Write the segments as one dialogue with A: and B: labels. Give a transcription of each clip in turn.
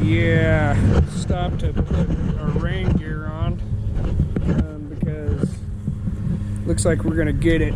A: Yeah, stopped to put our rain gear on because looks like we're gonna get it.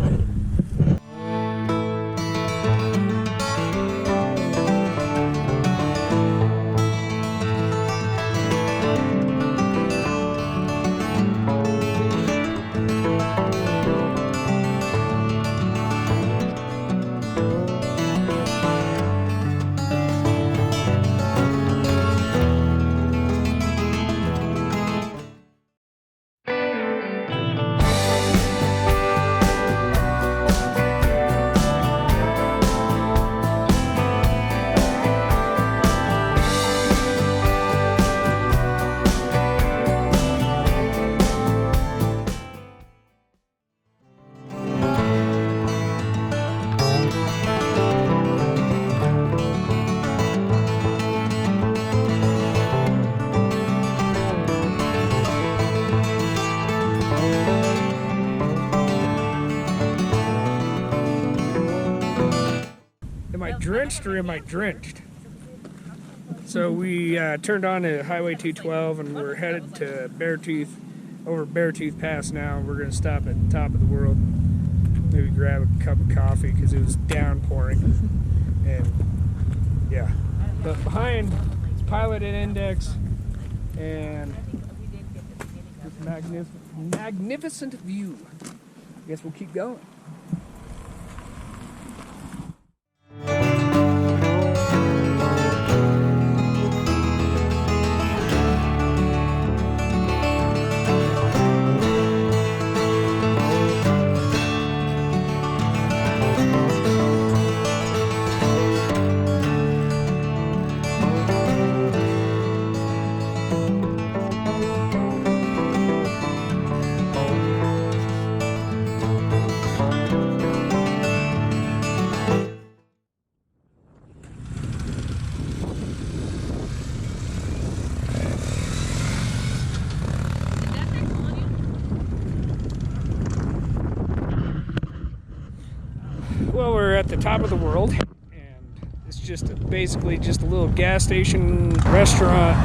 A: Am I drenched or am I drenched? So we turned on to Highway 212 and we're headed to Beartooth, over Beartooth Pass now. We're going to stop at the top of the world, maybe grab a cup of coffee because it was downpouring. And yeah, but behind is Piloted Index and this magnificent view. I guess we'll keep going. Well, we're at the top of the world, and it's just basically just a little gas station, restaurant,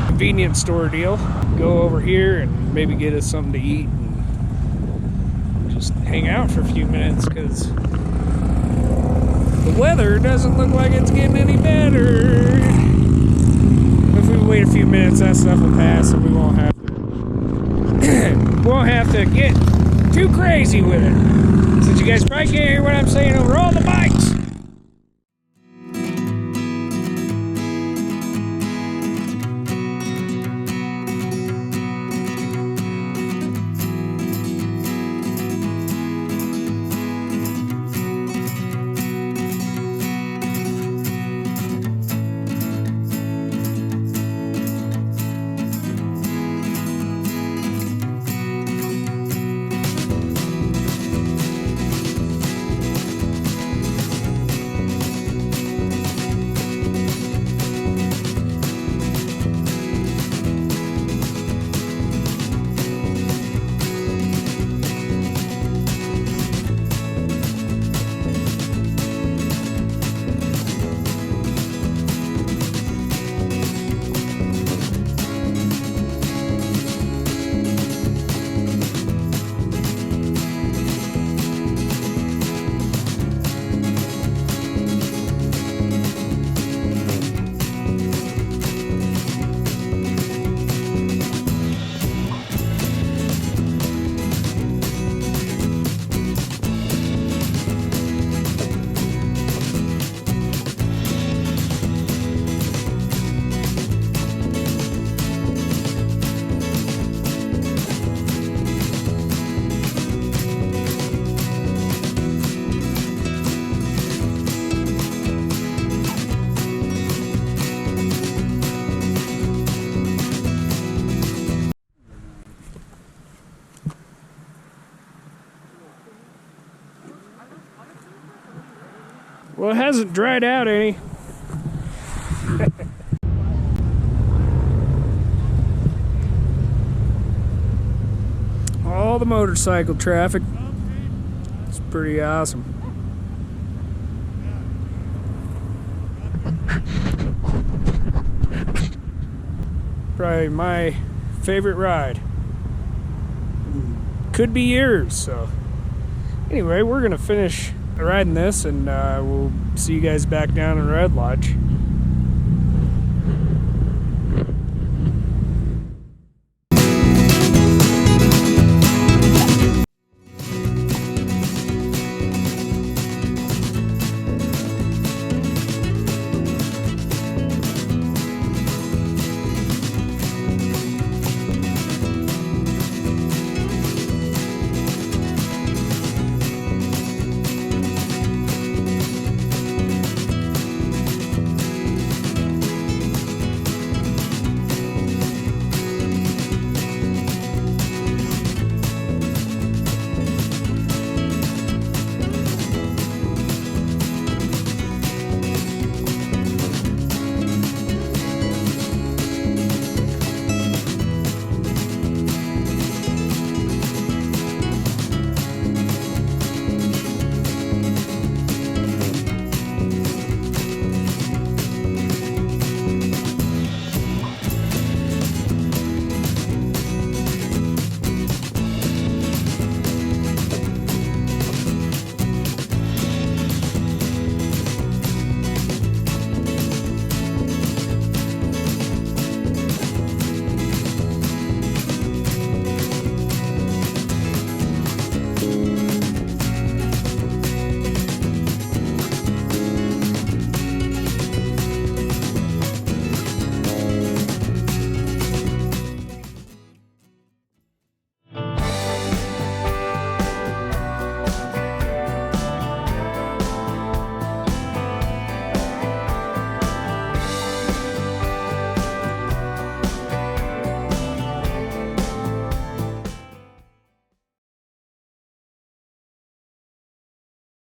A: convenience store deal. Go over here and maybe get us something to eat and just hang out for a few minutes because the weather doesn't look like it's getting any better. If we wait a few minutes, that stuff will pass and we won't have to get too crazy with it. Since you guys probably can't hear what I'm saying over all the mics. Well, it hasn't dried out any. All the motorcycle traffic. It's pretty awesome. Probably my favorite ride. Could be yours. So anyway, we're gonna finish riding this, and we'll see you guys back down in Red Lodge.